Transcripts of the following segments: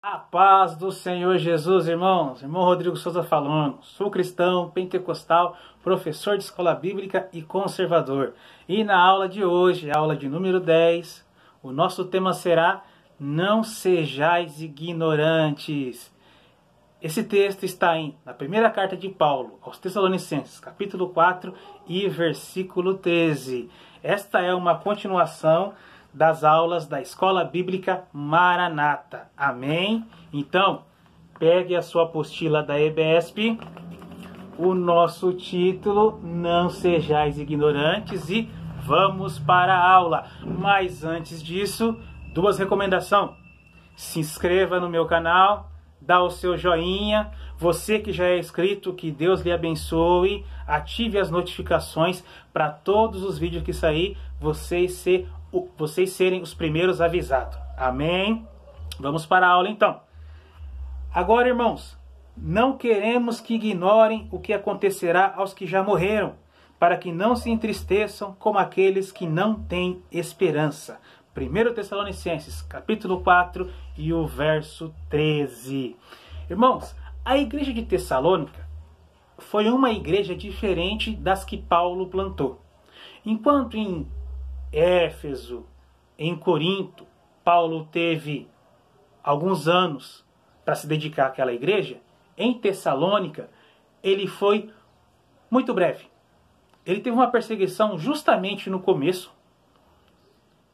A paz do Senhor Jesus, irmãos. Irmão Rodrigo Souza falando. Sou cristão, pentecostal, professor de escola bíblica e conservador. E na aula de hoje, aula de número 10, o nosso tema será Não sejais ignorantes. Esse texto está na primeira carta de Paulo aos Tessalonicenses, capítulo 4 e versículo 13. Esta é uma continuação das aulas da Escola Bíblica Maranata. Amém? Então, pegue a sua apostila da EBSP, o nosso título, Não Sejais Ignorantes, e vamos para a aula. Mas antes disso, duas recomendações. Se inscreva no meu canal, dá o seu joinha. Você que já é inscrito, que Deus lhe abençoe. Ative as notificações para todos os vídeos que sair, vocês serem os primeiros avisados. Amém? Vamos para a aula então. Agora, irmãos, não queremos que ignorem o que acontecerá aos que já morreram, para que não se entristeçam como aqueles que não têm esperança. 1 Tessalonicenses, capítulo 4 e o verso 13. Irmãos, a igreja de Tessalônica foi uma igreja diferente das que Paulo plantou. Enquanto em Éfeso, em Corinto, Paulo teve alguns anos para se dedicar àquela igreja, em Tessalônica ele foi muito breve. Ele teve uma perseguição justamente no começo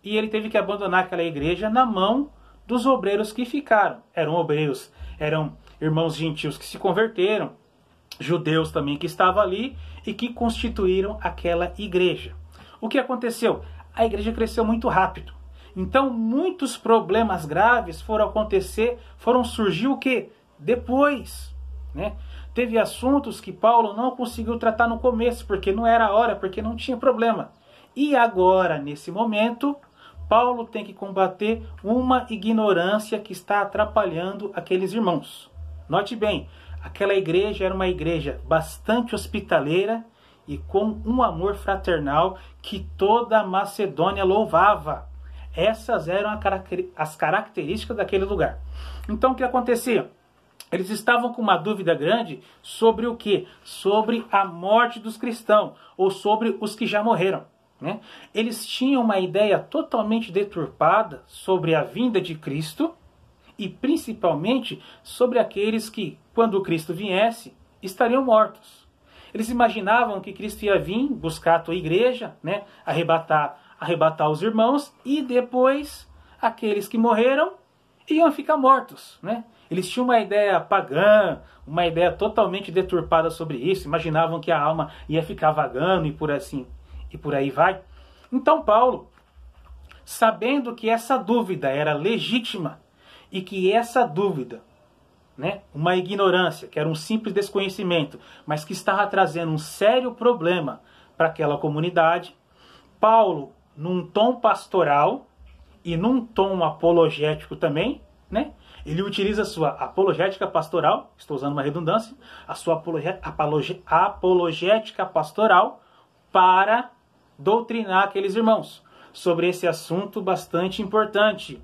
e ele teve que abandonar aquela igreja na mão dos obreiros que ficaram. Eram obreiros, eram irmãos gentios que se converteram, judeus também que estavam ali e que constituíram aquela igreja. O que aconteceu? A igreja cresceu muito rápido. Então muitos problemas graves foram surgir o quê? Depois, né? Teve assuntos que Paulo não conseguiu tratar no começo, porque não era a hora, porque não tinha problema. E agora, nesse momento, Paulo tem que combater uma ignorância que está atrapalhando aqueles irmãos. Note bem, aquela igreja era uma igreja bastante hospitaleira e com um amor fraternal que toda a Macedônia louvava. Essas eram as características daquele lugar. Então o que acontecia? Eles estavam com uma dúvida grande sobre o quê? Sobre a morte dos cristãos, ou sobre os que já morreram, né? Eles tinham uma ideia totalmente deturpada sobre a vinda de Cristo e principalmente sobre aqueles que, quando Cristo viesse, estariam mortos. Eles imaginavam que Cristo ia vir buscar a tua igreja, né? arrebatar os irmãos, e depois aqueles que morreram iam ficar mortos, né? Eles tinham uma ideia pagã, uma ideia totalmente deturpada sobre isso. Imaginavam que a alma ia ficar vagando e por aí vai. Então Paulo, sabendo que essa dúvida era legítima e que essa dúvida, né, uma ignorância, que era um simples desconhecimento, mas que estava trazendo um sério problema para aquela comunidade, Paulo, num tom pastoral e num tom apologético também, né, ele utiliza a sua apologética pastoral, estou usando uma redundância, a sua apologética pastoral para doutrinar aqueles irmãos sobre esse assunto bastante importante.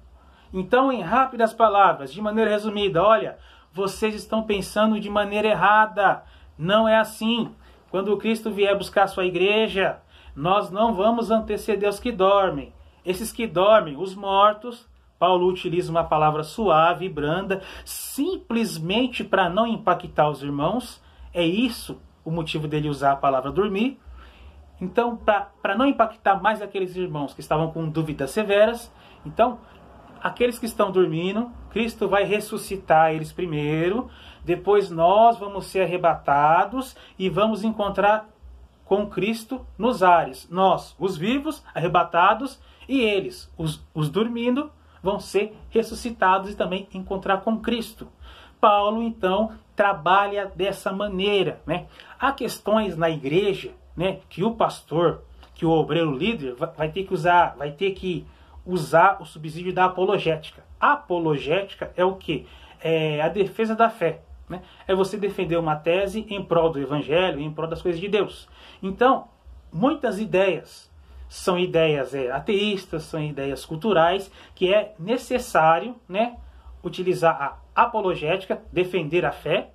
Então, em rápidas palavras, de maneira resumida, olha, vocês estão pensando de maneira errada. Não é assim. Quando Cristo vier buscar a sua igreja, nós não vamos anteceder os que dormem. Esses que dormem, os mortos, Paulo utiliza uma palavra suave e branda, simplesmente para não impactar os irmãos. É isso o motivo dele usar a palavra dormir. Então, para não impactar mais aqueles irmãos que estavam com dúvidas severas, então, aqueles que estão dormindo, Cristo vai ressuscitar eles primeiro, depois nós vamos ser arrebatados e vamos encontrar com Cristo nos ares. Nós, os vivos, arrebatados, e eles, os dormindo, vão ser ressuscitados e também encontrar com Cristo. Paulo, então, trabalha dessa maneira, né? Há questões na igreja, né, que o pastor, que o obreiro líder vai ter que usar o subsídio da apologética. A apologética é o quê? É a defesa da fé, né? É você defender uma tese em prol do evangelho, em prol das coisas de Deus. Então, muitas ideias são ideias ateístas, são ideias culturais, que é necessário, né, utilizar a apologética, defender a fé,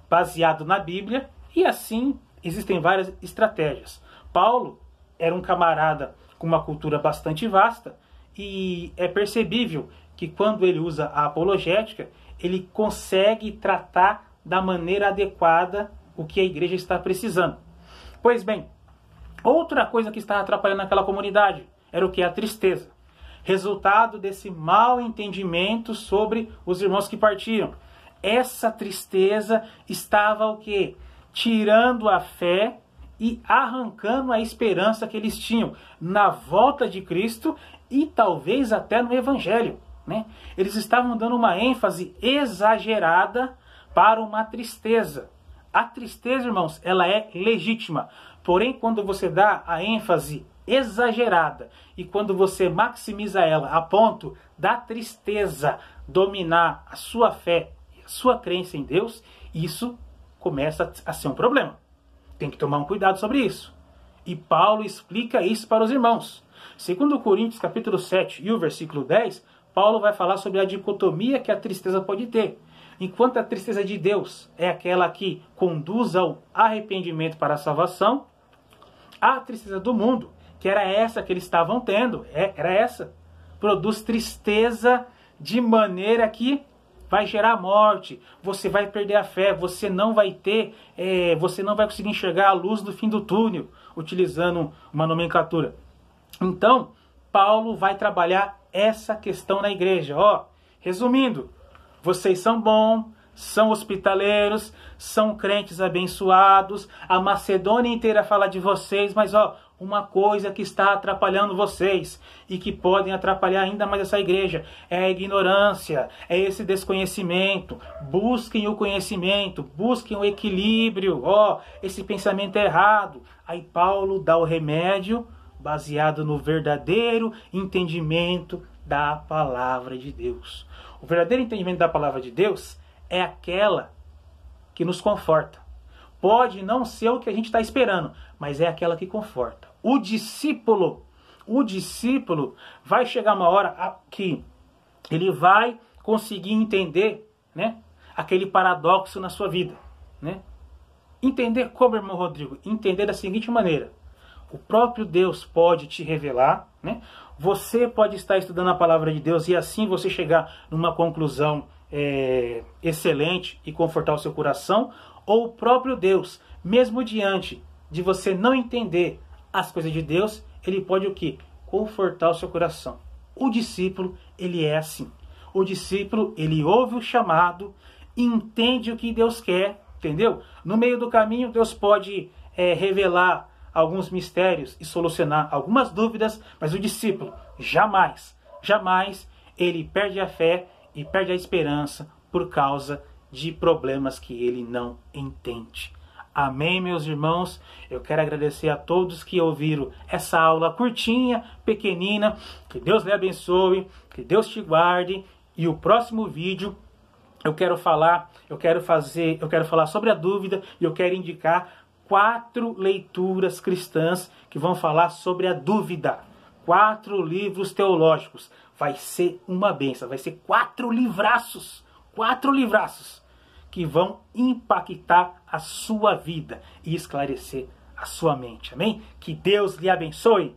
baseado na Bíblia, e assim existem várias estratégias. Paulo era um camarada com uma cultura bastante vasta, e é percebível que quando ele usa a apologética, ele consegue tratar da maneira adequada o que a igreja está precisando. Pois bem, outra coisa que estava atrapalhando aquela comunidade era o que? A tristeza. Resultado desse mau entendimento sobre os irmãos que partiram. Essa tristeza estava o quê? Tirando a fé e arrancando a esperança que eles tinham na volta de Cristo e talvez até no Evangelho, né? Eles estavam dando uma ênfase exagerada para uma tristeza. A tristeza, irmãos, ela é legítima. Porém, quando você dá a ênfase exagerada e quando você maximiza ela a ponto da tristeza dominar a sua fé e a sua crença em Deus, isso começa a ser um problema. Tem que tomar um cuidado sobre isso. E Paulo explica isso para os irmãos. Segundo Coríntios capítulo 7 e o versículo 10, Paulo vai falar sobre a dicotomia que a tristeza pode ter. Enquanto a tristeza de Deus é aquela que conduz ao arrependimento para a salvação, a tristeza do mundo, que era essa que eles estavam tendo, era essa, produz tristeza de maneira que vai gerar morte, você vai perder a fé, você não vai conseguir enxergar a luz do fim do túnel, utilizando uma nomenclatura. Então, Paulo vai trabalhar essa questão na igreja. Resumindo, vocês são bons, são hospitaleiros, são crentes abençoados, a Macedônia inteira fala de vocês, mas uma coisa que está atrapalhando vocês e que podem atrapalhar ainda mais essa igreja é a ignorância, é esse desconhecimento. Busquem o conhecimento, busquem o equilíbrio, esse pensamento é errado. Aí Paulo dá o remédio baseado no verdadeiro entendimento da palavra de Deus. O verdadeiro entendimento da palavra de Deus é aquela que nos conforta. Pode não ser o que a gente está esperando, mas é aquela que conforta. O discípulo vai chegar uma hora que ele vai conseguir entender, né, aquele paradoxo na sua vida, né? Entender como, irmão Rodrigo? Entender da seguinte maneira: o próprio Deus pode te revelar, né? Você pode estar estudando a palavra de Deus e assim você chegar numa conclusão excelente e confortar o seu coração, ou o próprio Deus, mesmo diante de você não entender as coisas de Deus, ele pode o quê? Confortar o seu coração. O discípulo, ele é assim. O discípulo, ele ouve o chamado, entende o que Deus quer, entendeu? No meio do caminho, Deus pode revelar alguns mistérios e solucionar algumas dúvidas, mas o discípulo jamais ele perde a fé e perde a esperança por causa de problemas que ele não entende. Amém, meus irmãos? Eu quero agradecer a todos que ouviram essa aula curtinha, pequenina. Que Deus lhe abençoe, que Deus te guarde. E o próximo vídeo eu quero falar sobre a dúvida e eu quero indicar 4 leituras cristãs que vão falar sobre a dúvida. 4 livros teológicos. Vai ser uma benção. Vai ser 4 livraços. 4 livraços que vão impactar a sua vida e esclarecer a sua mente. Amém? Que Deus lhe abençoe.